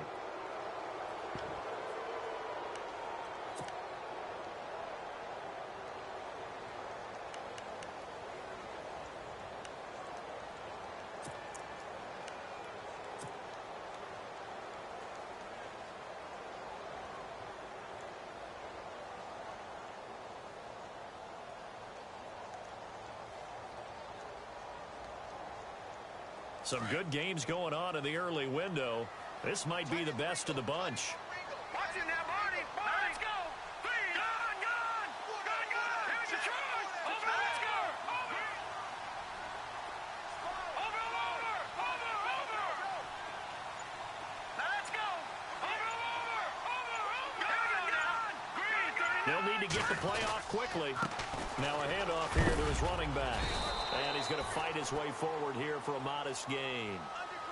Some good games going on in the early window. This might be the best of the bunch. Watch it now, Barney. Let's go. Three. Gun. Here's Detroit. Over. Let's go. Over. Now let's go. Over. Green 39. They'll need to get the play off quickly. Now a handoff here to his running back. And he's going to fight his way forward here for a modest gain.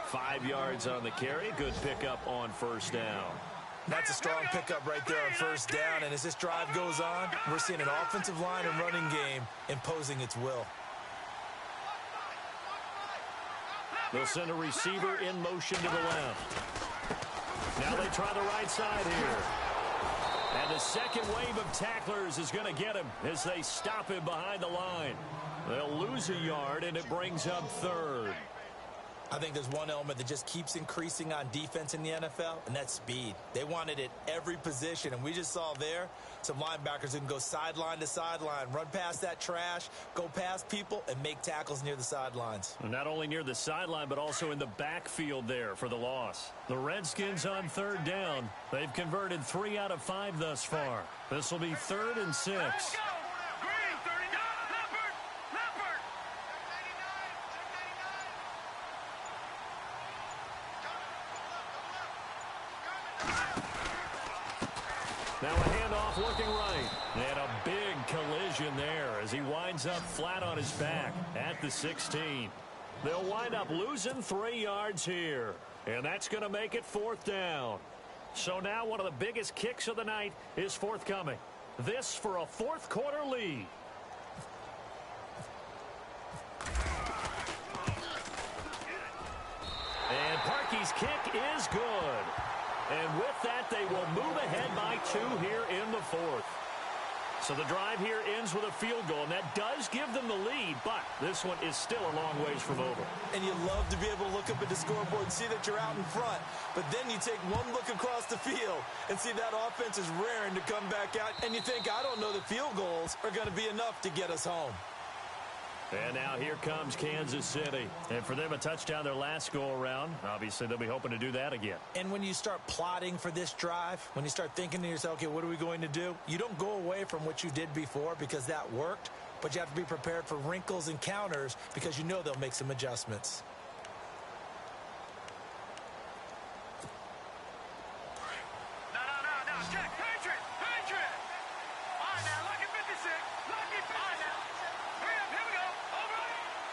5 yards on the carry. Good pickup on first down. That's a strong pickup right there on first down. And as this drive goes on, we're seeing an offensive line and running game imposing its will. They'll send a receiver in motion to the left. Now they try the right side here. And the second wave of tacklers is going to get him as they stop him behind the line. They'll lose a yard, and it brings up 3rd. I think there's one element that just keeps increasing on defense in the NFL, and that's speed. They want it at every position, and we just saw there some linebackers who can go sideline to sideline, run past that trash, go past people, and make tackles near the sidelines. Not only near the sideline, but also in the backfield there for the loss. The Redskins on 3rd down. They've converted 3 out of 5 thus far. This will be 3rd and 6. Now a handoff looking right. And a big collision there as he winds up flat on his back at the 16. They'll wind up losing 3 yards here. And that's going to make it 4th down. So now one of the biggest kicks of the night is forthcoming. This for a 4th quarter lead. And Parkey's kick is good. And with that, they will move ahead by 2 here in the 4th. So the drive here ends with a field goal, and that does give them the lead, but this one is still a long ways from over. And you love to be able to look up at the scoreboard and see that you're out in front, but then you take one look across the field and see that offense is raring to come back out, and you think, I don't know that field goals are going to be enough to get us home. And now here comes Kansas City. And for them, a touchdown their last go-around. Obviously, they'll be hoping to do that again. And when you start plotting for this drive, when you start thinking to yourself, okay, what are we going to do? You don't go away from what you did before because that worked, but you have to be prepared for wrinkles and counters because you know they'll make some adjustments. No. Check. Patriot. All right, now, lucky 56. Lucky 56. All right, now. Hurry up. Here we go. Over.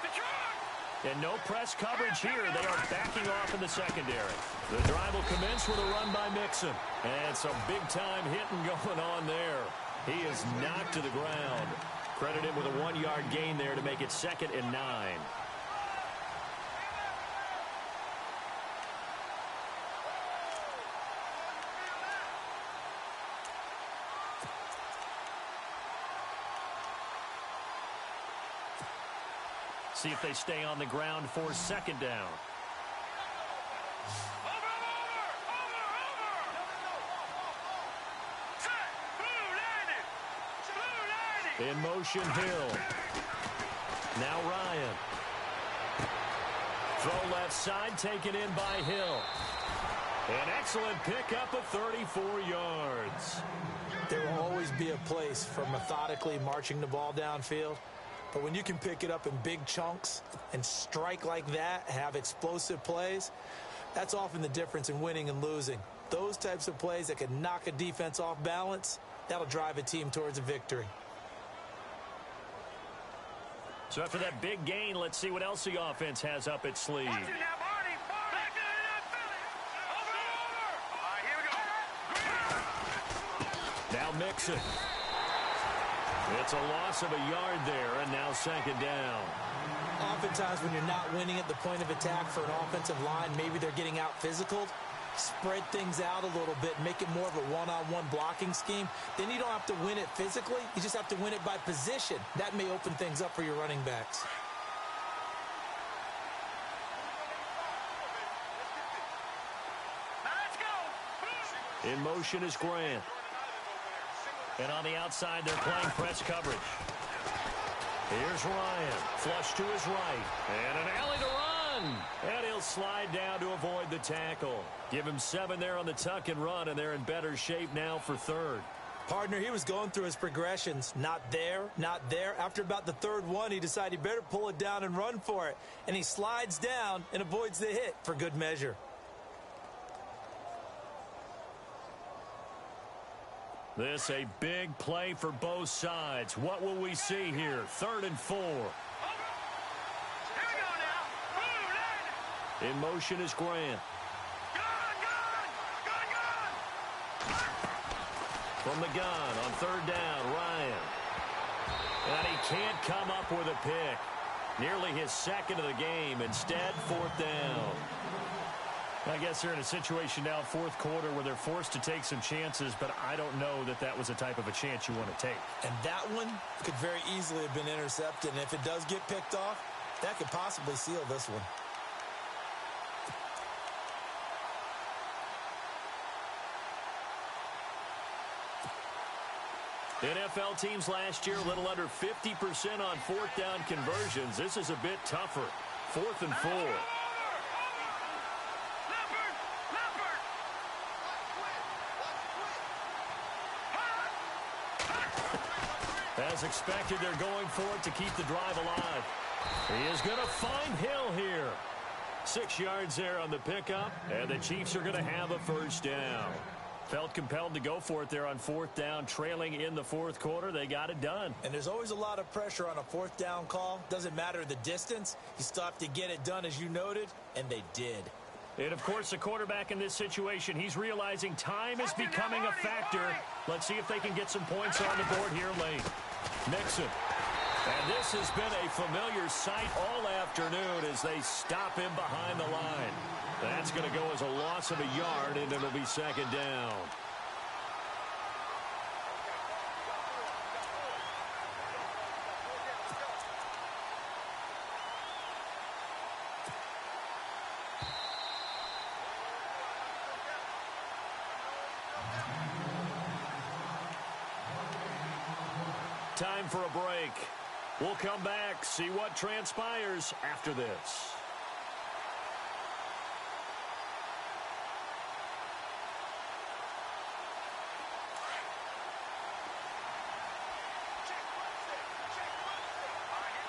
Detroit. And no press coverage here. They are backing off in the secondary. The drive will commence with a run by Mixon. And some big-time hitting going on there. He is knocked to the ground. Credit him with a 1-yard gain there to make it 2nd and 9. See if they stay on the ground for 2nd down. In motion, Hill. Now Ryan. Throw left side, taken in by Hill. An excellent pickup of 34 yards. There will always be a place for methodically marching the ball downfield. But when you can pick it up in big chunks and strike like that, have explosive plays, that's often the difference in winning and losing. Those types of plays that can knock a defense off balance, that'll drive a team towards a victory. So after that big gain, let's see what else the offense has up its sleeve. Watch it now, Barney. Back to the Philly. Over. All right, here we go. Now Mixon. It's a loss of a yard there, and now 2nd down. Oftentimes when you're not winning at the point of attack for an offensive line, maybe they're getting out physical. Spread things out a little bit, make it more of a one-on-one blocking scheme. Then you don't have to win it physically. You just have to win it by position. That may open things up for your running backs. Now let's go. In motion is Grant. And on the outside, they're playing press coverage. Here's Ryan. Flush to his right. And an alley to run. And he'll slide down to avoid the tackle. Give him 7 there on the tuck and run, and they're in better shape now for 3rd. Partner, he was going through his progressions. Not there, not there. After about the 3rd one, he decided he better pull it down and run for it. And he slides down and avoids the hit for good measure. This a big play for both sides. What will we see here? 3rd and 4. Here we go now. Blue, In motion is Grant. Gun. From the gun on 3rd down, Ryan. And he can't come up with a pick. Nearly his 2nd of the game. Instead, 4th down. I guess they're in a situation now, 4th quarter, where they're forced to take some chances, but I don't know that that was the type of a chance you want to take. And that one could very easily have been intercepted. And if it does get picked off, that could possibly seal this one. NFL teams last year a little under 50% on 4th down conversions. This is a bit tougher. 4th and 4. As expected, they're going for it to keep the drive alive. He is going to find Hill here. 6 yards there on the pickup, and the Chiefs are going to have a 1st down. Felt compelled to go for it there on 4th down, trailing in the 4th quarter. They got it done. And there's always a lot of pressure on a 4th down call. Doesn't matter the distance. You still have to get it done, as you noted, and they did. And, of course, the quarterback in this situation, he's realizing time is becoming a factor. Let's see if they can get some points on the board here late. Mixon. And this has been a familiar sight all afternoon as they stop him behind the line. That's going to go as a loss of a yard, and it'll be 2nd down. Time for a break. We'll come back, see what transpires after this.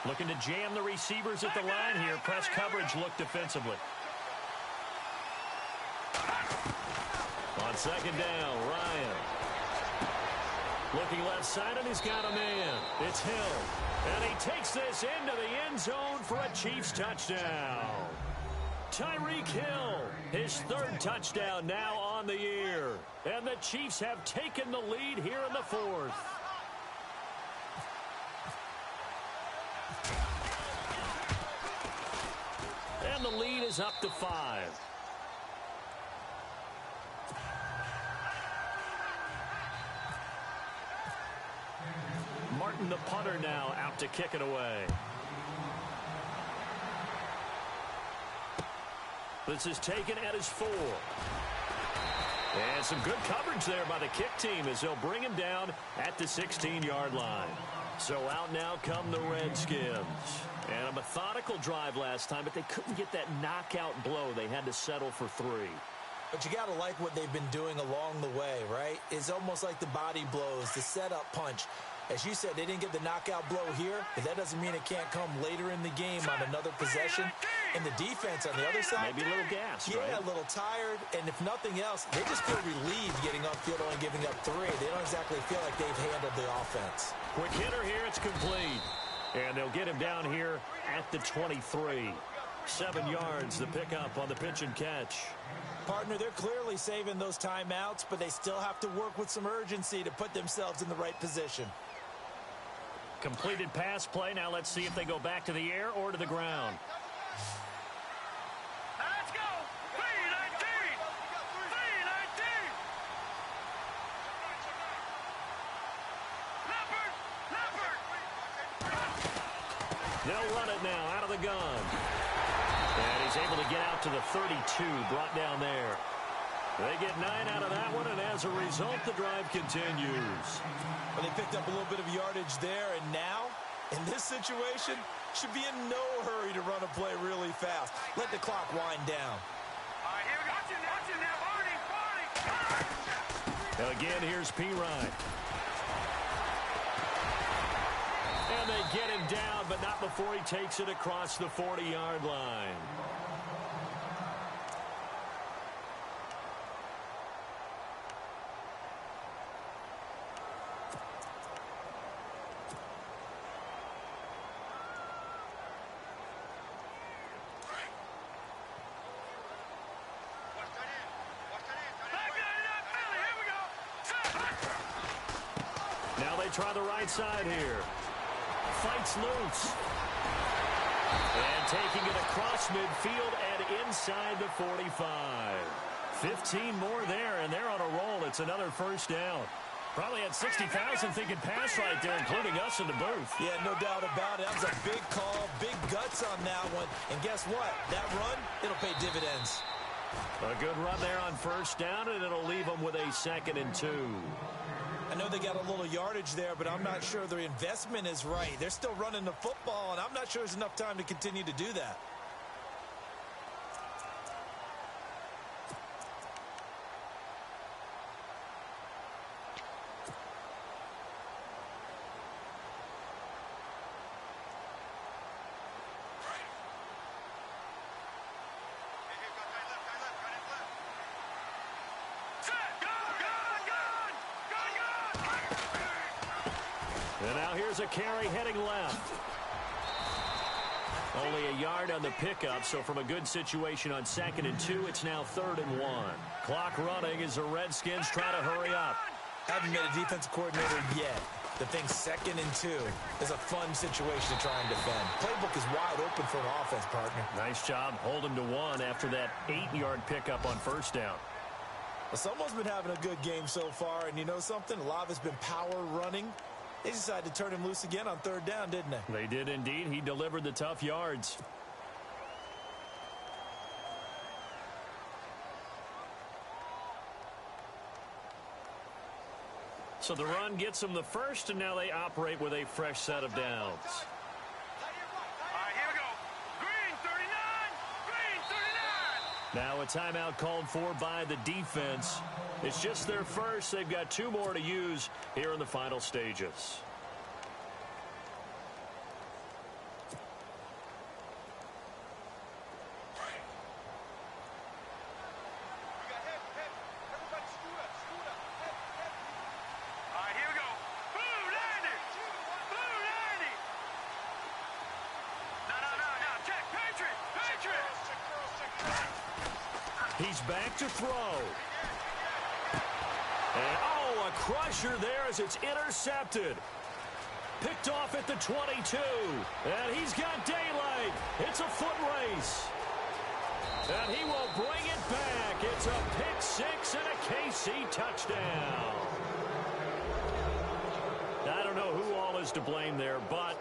Looking to jam the receivers at the line here. Press coverage look defensively. On second down, Ryan. Looking left side, and he's got a man. It's Hill. And he takes this into the end zone for a Chiefs touchdown. Tyreek Hill, his third touchdown now on the year. And the Chiefs have taken the lead here in the fourth. And the lead is up to 5. Martin, the punter, now out to kick it away. This is taken at his 4. And some good coverage there by the kick team as they'll bring him down at the 16-yard line. So out now come the Redskins. And a methodical drive last time, but they couldn't get that knockout blow. They had to settle for 3. But you got to like what they've been doing along the way, right? It's almost like the body blows, the setup punch. As you said, they didn't get the knockout blow here, but that doesn't mean it can't come later in the game on another possession. And the defense on the other side, maybe a little gassed, yeah, right? A little tired. And if nothing else, they just feel relieved getting upfield, only giving up 3. They don't exactly feel like they've handled the offense. Quick hitter here, it's complete. And they'll get him down here at the 23. 7 yards, the pickup on the pitch and catch. Partner, they're clearly saving those timeouts, but they still have to work with some urgency to put themselves in the right position. Completed pass play. Now let's see if they go back to the air or to the ground. Let's go. 319. 319. Leopard. They'll run it now out of the gun. And he's able to get out to the 32, brought down there. They get 9 out of that one, and as a result, the drive continues. Well, they picked up a little bit of yardage there, and now, in this situation, should be in no hurry to run a play really fast. Let the clock wind down. All right, here we go. Watch him now, Barney. And again, here's P. Ryan. And they get him down, but not before he takes it across the 40-yard line. Try the right side here. Fights loose. And taking it across midfield and inside the 45. 15 more there, and they're on a roll. It's another first down. Probably had 60,000 thinking pass right there, including us in the booth. Yeah, no doubt about it. That was a big call, big guts on that one. And guess what? That run, it'll pay dividends. A good run there on first down, and it'll leave them with a 2nd and 2. I know they got a little yardage there, but I'm not sure their investment is right. They're still running the football, and I'm not sure there's enough time to continue to do that. And now here's a carry heading left. Only a yard on the pickup, so from a good situation on 2nd and 2, it's now 3rd and 1. Clock running as the Redskins try to hurry up. Haven't met a defensive coordinator yet. The thing's 2nd and 2. It's a fun situation to try and defend. Playbook is wide open for an offense, partner. Nice job holding to 1 after that 8-yard pickup on first down. Well, someone's been having a good game so far, and you know something? A lot of it's been power running. They decided to turn him loose again on 3rd down, didn't they? They did indeed. He delivered the tough yards. So the run gets them the first, and now they operate with a fresh set of downs. All right, here we go. Green 39. Green 39. Now a timeout called for by the defense. It's just their first. They've got 2 more to use here in the final stages. He's back to throw. And, oh, a crusher there as it's intercepted. Picked off at the 22. And he's got daylight. It's a foot race. And he will bring it back. It's a pick six and a KC touchdown. I don't know who all is to blame there, but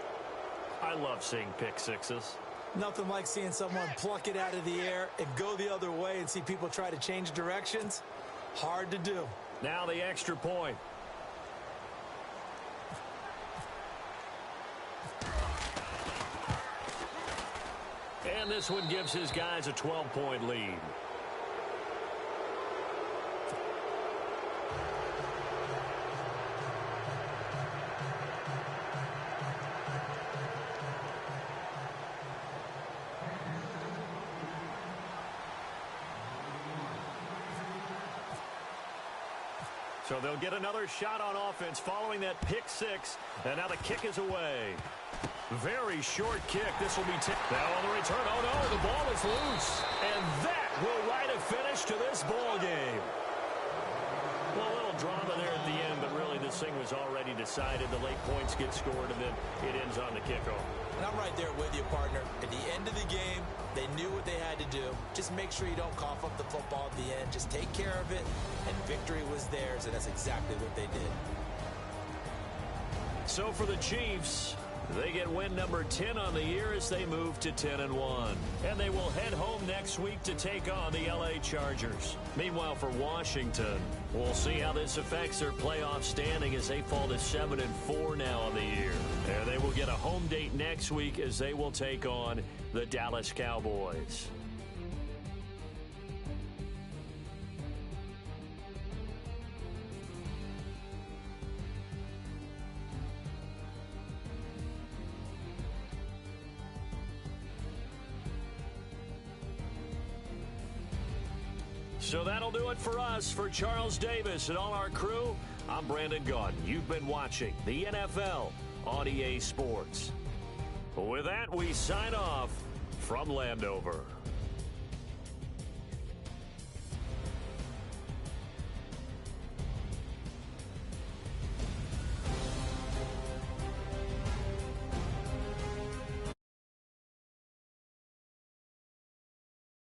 I love seeing pick sixes. Nothing like seeing someone pluck it out of the air and go the other way and see people try to change directions. Hard to do. Now the extra point. And this one gives his guys a 12-point lead. So they'll get another shot on offense following that pick six. And now the kick is away. Very short kick. This will be now on the return. Oh, no, the ball is loose. And that will write a finish to this ball game. Well, a little drama there at the end, but really this thing was already decided. The late points get scored, and then it ends on the kickoff. And I'm right there with you, partner. At the end of the game, they knew what they had to do. Just make sure you don't cough up the football at the end. Just take care of it, and victory was theirs, and that's exactly what they did. So for the Chiefs, they get win number 10 on the year as they move to 10-1. And they will head home next week to take on the LA Chargers. Meanwhile, for Washington, we'll see how this affects their playoff standing as they fall to 7-4 now on the year. And they will get a home date next week as they will take on the Dallas Cowboys. So that'll do it for us. For Charles Davis and all our crew, I'm Brandon Gaudin. You've been watching the NFL on EA Sports. With that, we sign off from Landover.